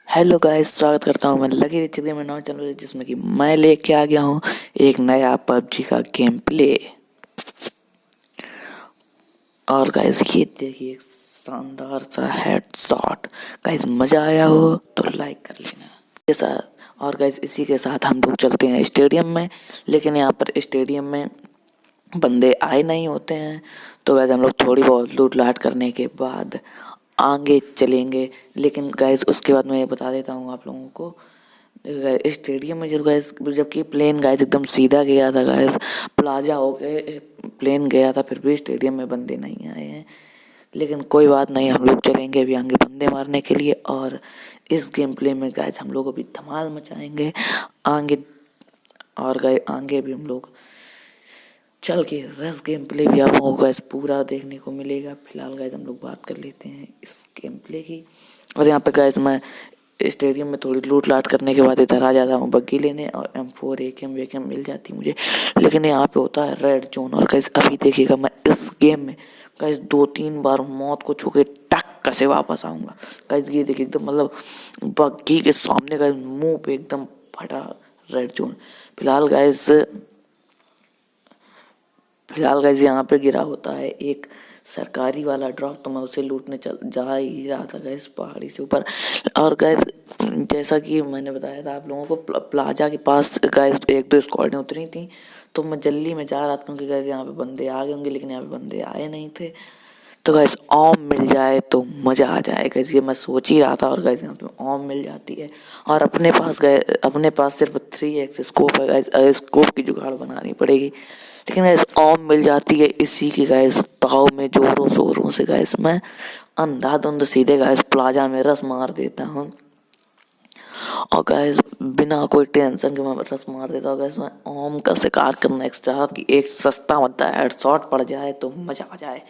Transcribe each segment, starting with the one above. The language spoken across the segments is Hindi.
हेलो गाइस, स्वागत करता हूँ मैं लकी रिच में नौ चैनल जिसमें कि मैं लेके आ गया हूँ एक नया पबजी का गेम प्ले। और गाइस ये देखिए एक शानदार सा हेडशॉट। गाइस मज़ा आया हो तो लाइक कर लेना के साथ। और गाइस इसी के साथ हम लोग चलते हैं स्टेडियम में, लेकिन यहाँ पर स्टेडियम में बंदे आए नहीं होते हैं। तो गाइस हम लोग थोड़ी बहुत लूट लाट करने के बाद आगे चलेंगे। लेकिन गाइस उसके बाद मैं ये बता देता हूँ आप लोगों को, स्टेडियम में जबकि प्लेन गाइस एकदम सीधा गया था गाइस, प्लाजा हो गए प्लेन गया था, फिर भी स्टेडियम में बंदे नहीं आए हैं। लेकिन कोई बात नहीं, हम लोग चलेंगे अभी आगे बंदे मारने के लिए। और इस गेम प्ले में गाइस हम लोग अभी धमाल मचाएंगे आगे। और गाइस आगे भी हम लोग चल के रस गेम प्ले भी आप लोगों को गाइस पूरा देखने को मिलेगा। फिलहाल गाइस हम लोग बात कर लेते हैं इस गेम प्ले की। और यहाँ पे गाइस मैं स्टेडियम में थोड़ी लूट लाट करने के बाद इधर आ जाता हूँ बग्गी लेने, और M4 AKM वेकेम मिल जाती मुझे। लेकिन यहाँ पे होता है रेड जोन। और गाइस अभी देखिएगा मैं इस गेम में गाइस 2-3 बार मौत को छू के टक से वापस आऊँगा। गाइस ये देखिए एकदम मतलब बग्गी के सामने गाइस मुँह पे एकदम फटा रेड जोन। फिलहाल गाइस यहाँ पे गिरा होता है एक सरकारी वाला ड्रॉप, तो मैं उसे लूटने चल जा ही रहा था गाइस पहाड़ी से ऊपर। और गाइस जैसा कि मैंने बताया था आप लोगों को, प्लाजा के पास गाइस 1-2 स्क्वाडें उतरी थी, तो मैं जल्दी में जा रहा था क्योंकि गाइस यहाँ पे बंदे आ गए होंगे, लेकिन यहाँ पे बंदे आए नहीं थे। तो गाइस ओम मिल जाए तो मज़ा आ जाए गाइस, ये मैं सोच ही रहा था। और गाइस यहाँ पे ओम मिल जाती है और अपने पास सिर्फ 3x स्कोप है गाइस, स्कोप की जुगाड़ बनानी पड़ेगी। लेकिन गाइस ओम मिल जाती है, इसी की गाइस ताव में जोरों शोरों से गाइस मैं अंधाधुंध सीधे गाइस प्लाजा में रस मार देता हूँ। और गाइस बिना कोई टेंशन के मैं रस मार देता हूँ गाइस। मैं ओम का शिकार करना एक्स्ट्रा कि एक सस्ता मद्दा हेडशॉट पड़ जाए तो मजा आ जाए।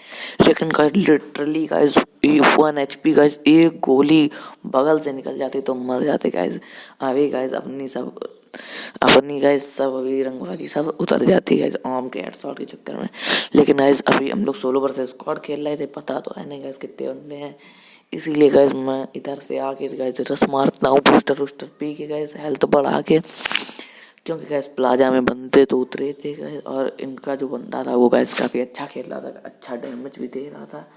लेकिन guys literally guys 1 HP guys एक गोली बगल से निकल जाती तो मर जाते गाइस। अपनी गाइस सब अभी रंगबाजी सब उतर जाती है ओम के हेडशॉट के चक्कर में। लेकिन गाइस अभी हम लोग सोलो वर्सेस स्क्वाड खेल रहे थे, पता तो है नहीं गाइस कितने बंदे हैं। इसीलिए गाइस मैं इधर से आके गाइस रस मारता हूँ बूस्टर वूस्टर पी के गाइस हेल्थ बढ़ा के, क्योंकि गाइस प्लाजा में बंदे तो उतरे थे गाइस। और इनका जो बंदा था वो गाइस काफ़ी अच्छा खेल रहा था, अच्छा डैमेज भी दे रहा था।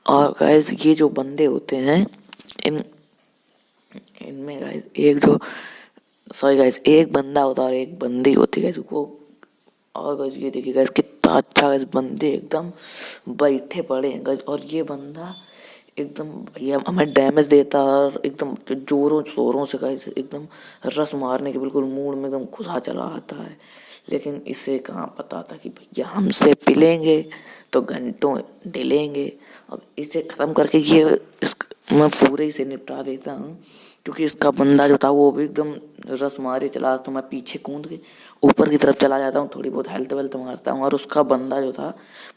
और गाइस ये जो बंदे होते हैं इनमें गाइस एक बंदा होता है और एक बंदी होती है गाइस वो। और गाइस ये देखिए गाइस कितना अच्छा गाइस बंदे एकदम बैठे पड़े हैं गाइस। और ये बंदा एकदम भैया हमें डैमेज देता है और एकदम जोरों शोरों से गाइस एकदम रस मारने के बिल्कुल मूड में एकदम घुसा चला आता है। लेकिन इसे कहाँ पता था कि भैया हमसे पिलेंगे तो घंटों डिलेंगे। अब इसे ख़त्म करके मैं पूरे से निपटा देता हूँ, क्योंकि इसका बंदा जो था वो भी एकदम रस मारे चला, तो मैं पीछे कूद के ऊपर की तरफ चला जाता हूँ, थोड़ी बहुत हेल्थ वेल्थ मारता हूँ। और उसका बंदा जो था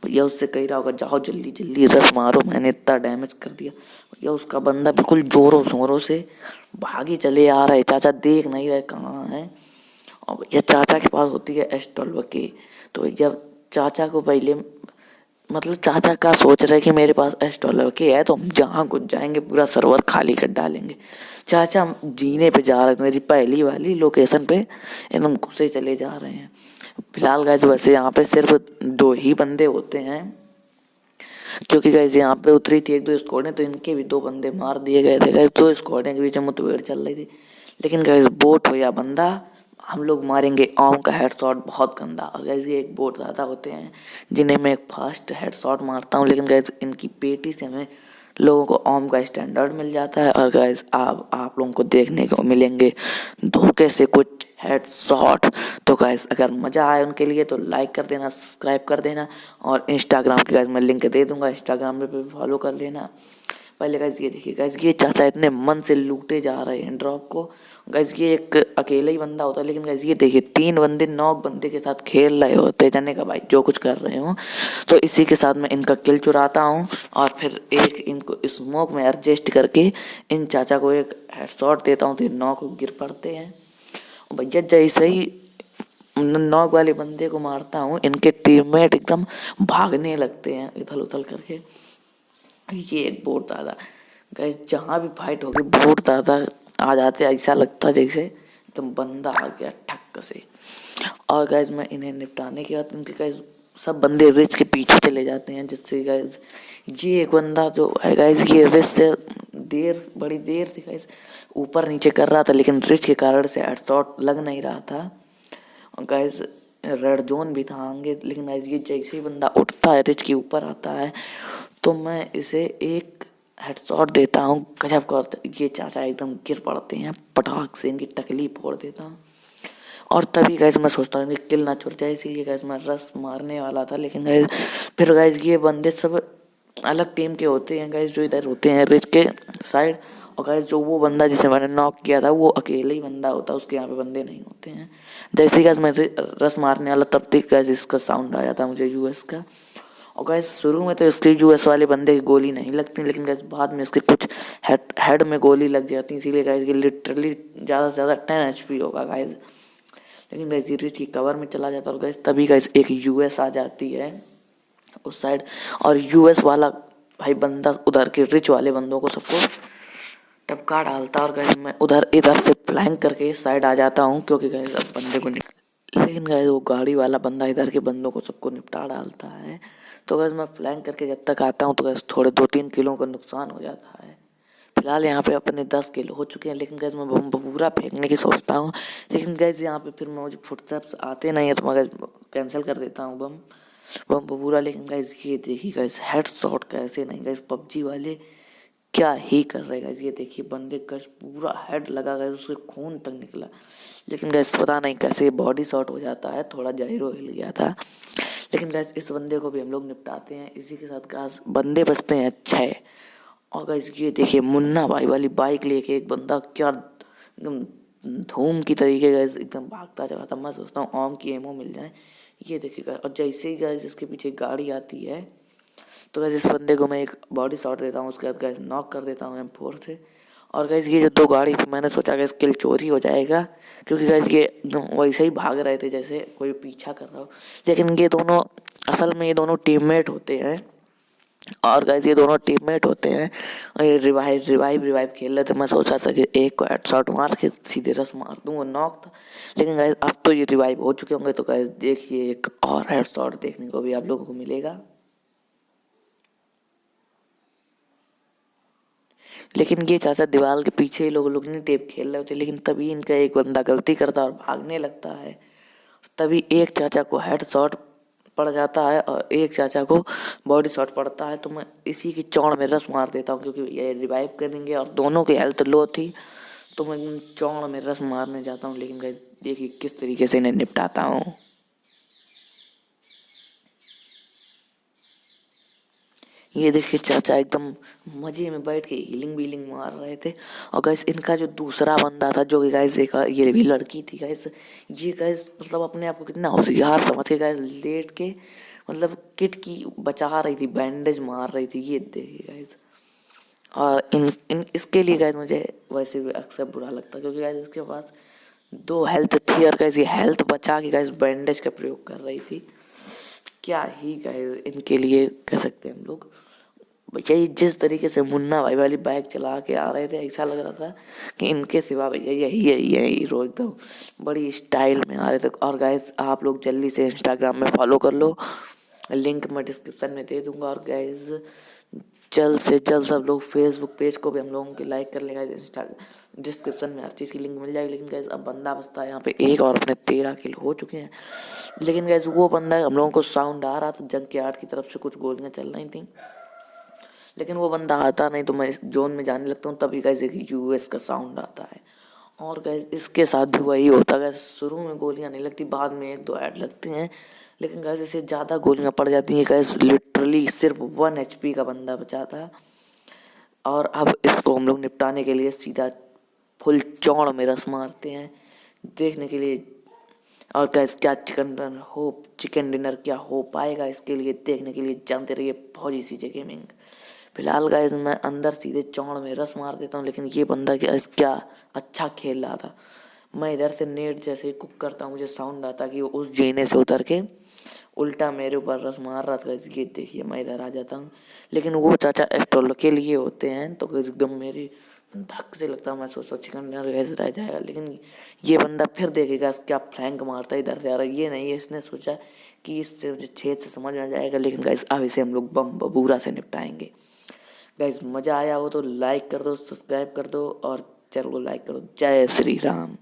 भैया उससे कह रहा होगा जाओ जल्दी जल्दी रस मारो, मैंने इतना डैमेज कर दिया। भैया उसका बंदा बिल्कुल जोरों शोरों से भागे चले आ रहा है, चाचा देख नहीं रहे कहाँ है। और भैया चाचा के पास होती है S12 की, तो भैया चाचा को पहले मतलब चाचा का सोच रहे कि मेरे पास S12 की है तो हम जहाँ घुस जाएंगे पूरा सर्वर खाली कर डालेंगे। चाचा जीने पे जा रहे थे, मेरी पहली वाली लोकेशन पे एकदम घुसे चले जा रहे हैं। फिलहाल गाइस वैसे यहाँ पे सिर्फ 2 ही बंदे होते हैं, क्योंकि गाइस यहाँ पे उतरी थी 1-2 स्क्वाडें, तो इनके भी 2 बंदे मार दिए गए थे गाइस। 2 स्क्वाडें के बीच में मुठभेड़ चल रही थी। लेकिन गाइस बोट हो या बंदा, हम लोग मारेंगे ओम का हेडशॉट बहुत गंदा। और गाइस ये एक बोट ज़्यादा होते हैं जिन्हें मैं एक फास्ट हेडशॉट मारता हूँ, लेकिन गाइस इनकी पेटी से हमें लोगों को ओम का स्टैंडर्ड मिल जाता है। और गाइस आप लोगों को देखने को मिलेंगे धोखे से कुछ हेडशॉट। तो गाइस अगर मज़ा आए उनके लिए तो लाइक कर देना, सब्सक्राइब कर देना। और इंस्टाग्राम की गाइस मैं लिंक दे दूंगा, इंस्टाग्राम पे फॉलो कर लेना। पहले गाइस ये देखिए गाइस ये चाचा इतने मन से लूटे जा रहे हैं ड्रॉप को। गाइस ये एक अकेला ही बंदा होता है, लेकिन गाइस ये देखिए 3 बंदे 9 बंदे के साथ खेल रहे होते हैं, जाने का भाई जो कुछ कर रहे हो। तो इसी के साथ मैं इनका किल चुराता हूँ और फिर एक इनको स्मोक में एडजस्ट करके इन चाचा को एक हेडशॉट देता हूँ, तो ये 9 को गिर पड़ते हैं। भैया जैसे ही नॉक वाले बंदे को मारता हूँ इनके टीममेट एकदम भागने लगते हैं इथल उथल करके। ये एक बोट दादा गाइस जहाँ भी फाइट होगी बहुत ज़्यादा आ जाते, ऐसा लगता जैसे एकदम बंदा आ गया ठक्क से। और गाइस मैं इन्हें निपटाने के बाद इनके गाइस सब बंदे रिच के पीछे चले जाते हैं, जिससे गाइस ये एक बंदा जो है गाइस ये रिच से बड़ी देर से गाइस ऊपर नीचे कर रहा था, लेकिन रिच के कारण से हेडशॉट लग नहीं रहा था। और गाइस रेड जोन भी था आगे, लेकिन गाइस ये जैसे ही बंदा उठता है रिच के ऊपर आता है तो मैं इसे एक हेडशॉट देता हूँ गजब का। ये चाचा एकदम गिर पड़ते हैं, पटाख से इनकी टकली फोड़ देता हूँ। और तभी गैस मैं सोचता हूँ कि किल ना छूट जाए, इसीलिए गैस मैं रस मारने वाला था। लेकिन गैस फिर गैस ये बंदे सब अलग टीम के होते हैं गैस, जो इधर होते हैं रिच के साइड। और गैस जो वो बंदा जिसे मैंने नॉक किया था वो अकेले ही बंदा होता है, उसके यहाँ पे बंदे नहीं होते हैं। जैसे ही गैस मैं रस मारने वाला तब तक गैस इसका साउंड आ जाता मुझे यूएस का। और गैस शुरू में तो इसके यूएस वाले बंदे की गोली नहीं लगती, लेकिन गैस बाद में इसके कुछ हेड में गोली लग जाती, इसीलिए गैस ये लिटरली ज़्यादा से ज़्यादा 10 HP होगा गैस। लेकिन गैस रिच की कवर में चला जाता है और गैस तभी गैस एक यूएस आ जाती है उस साइड। और यूएस वाला भाई बंदा उधर के रिच वाले बंदों को सबको टपका डालता, और गैस मैं उधर इधर से फ्लैंक करके इस साइड आ जाता हूँ, क्योंकि गैस अब बंदे को लेकिन गैस वो गाड़ी वाला बंदा इधर के बंदों को सबको निपटा डालता है। तो गैस मैं फ्लैंक करके जब तक आता हूँ तो गैस थोड़े 2-3 किलो का नुकसान हो जाता है। फिलहाल यहाँ पे अपने 10 किलो हो चुके हैं, लेकिन गैस मैं बम पूरा फेंकने की सोचता हूँ, लेकिन गैस यहाँ पे फिर मुझे फुटस्टेप्स आते नहीं है तो मैं कैंसिल कर देता हूँ बम पूरा। लेकिन गैस ये देखिए गैस हेड शॉट कैसे नहीं, गैस पबजी वाले क्या ही कर रहे गैस। ये देखिए बंदे गैस पूरा हेड लगा गया, उसके खून तक निकला, लेकिन गैस पता नहीं कैसे बॉडी शॉट हो जाता है, थोड़ा जाहिरो हिल गया था। लेकिन गैस इस बंदे को भी हम लोग निपटाते हैं। इसी के साथ गैस बंदे बचते हैं 6। और गैस ये देखिए मुन्ना भाई वाली बाइक लेके एक बंदा क्या एकदम धूम की तरीके गैस एकदम भागता चला था। मैं सोचता हूँ आम की एमओ मिल जाए। ये देखिए और जैसे ही गैस इसके पीछे गाड़ी आती है तो गैस इस बंदे को मैं एक बॉडी शॉट देता हूँ, उसके बाद गैस नॉक कर देता हूँ M4 से। और गैस ये जो 2 गाड़ी थी मैंने सोचा गैस किल चोरी हो जाएगा, क्योंकि गैस ये एकदम वैसे ही भाग रहे थे जैसे कोई पीछा कर रहा हो। लेकिन ये दोनों असल में ये दोनों टीममेट होते हैं, और गैस ये दोनों टीममेट होते हैं और ये रिवाइव खेल रहे थे। मैं सोचा था कि एक को हेडशॉट मार के सीधे रस मार दूँ, वो नॉक था। लेकिन गैस अब तो ये रिवाइव हो चुके होंगे, तो गैस देखिए एक और हेडशॉट देखने को भी आप लोगों को मिलेगा। लेकिन ये चाचा दीवार के पीछे ही लोग नहीं टेप खेल रहे होते, लेकिन तभी इनका एक बंदा गलती करता है और भागने लगता है। तभी एक चाचा को हेड शॉट पड़ जाता है और एक चाचा को बॉडी शॉट पड़ता है। तो मैं इसी की चौड़ में रस मार देता हूँ, क्योंकि ये रिवाइव करेंगे और दोनों की हेल्थ लो थी, तो मैं चौड़ में रस मारने जाता हूँ। लेकिन गाइस देखिए किस तरीके से इन्हें निपटाता हूँ। ये देखिए चाचा एकदम मजे में बैठ के हीलिंग बीलिंग मार रहे थे। और गैस इनका जो दूसरा बंदा था जो कि गैस एक ये भी लड़की थी गैस, ये गैस मतलब अपने आप को कितना होशियार समझ के गैस लेट के मतलब किट की बचा रही थी, बैंडेज मार रही थी। ये देखिए गैस, और इन इसके लिए गैस मुझे वैसे भी अक्सर बुरा लगता, क्योंकि गैस इसके पास 2 हेल्थ थी और गैस ये हेल्थ बचा के गैस बैंडेज का प्रयोग कर रही थी। क्या ही गैस इनके लिए कह सकते हैं हम लोग। भैया ये जिस तरीके से मुन्ना भाई वाली बाइक चला के आ रहे थे, ऐसा लग रहा था कि इनके सिवा भैया यही रोज एकदम बड़ी स्टाइल में आ रहे थे। और गाइस आप लोग जल्दी से इंस्टाग्राम में फॉलो कर लो, लिंक मैं डिस्क्रिप्शन में दे दूंगा। और गाइस जल्द से जल्द सब लोग फेसबुक पेज को भी हम लोगों के लाइक कर लेगा। इंस्टा डिस्क्रिप्शन में हर चीज़ की लिंक मिल जाएगी। लेकिन गैस अब बंदा बचता है यहाँ पे एक, और अपने 13 किल हो चुके हैं। लेकिन गैस वो बंदा हम लोगों को साउंड आ रहा था, जंग के आर्ट की तरफ से कुछ गोलियाँ चल रही थी, लेकिन वो बंदा आता नहीं। तो मैं जोन में जाने लगता हूँ, तभी गैस एक यूएस का साउंड आता है। और गैस इसके साथ भी वही होता है, गैस शुरू में गोलियां नहीं लगती, बाद में 1-2 ऐड लगती हैं। लेकिन गैस इसे ज़्यादा गोलियां पड़ जाती हैं। गैस लिटरली सिर्फ 1 HP का बंदा बचा था। और अब इसको हम लोग निपटाने के लिए सीधा फुल चौड़ में रस मारते हैं देखने के लिए। और गैस क्या चिकन डिनर क्या हो पाएगा, इसके लिए देखने के लिए जानते रहिए फौजी CJ गेमिंग। फिलहाल गाइस मैं अंदर सीधे चौड़ में रस मार देता हूँ, लेकिन ये बंदा क्या अच्छा खेल रहा था। मैं इधर से नेट जैसे ही कुक करता हूँ, मुझे साउंड आता कि वो उस जीने से उतर के उल्टा मेरे ऊपर रस मार रहा था गाइस। ये देखिए मैं इधर आ जाता हूँ, लेकिन वो चाचा स्टॉल के लिए होते हैं तो एकदम मेरी धक से लगता है, मैं सोचता चिकन डिनर कैसे रह जाएगा। लेकिन ये बंदा फिर देखेगा क्या फ्लैंक मारता है इधर से आ रहा है। ये नहीं, इसने सोचा कि इससे मुझे छेद से समझ में आ जाएगा। लेकिन गाइस अब इसे हम लोग बम बबूरा से निपटाएंगे। गाइस मज़ा आया हो तो लाइक कर दो, सब्सक्राइब कर दो और चैनल को लाइक करो। जय श्री राम।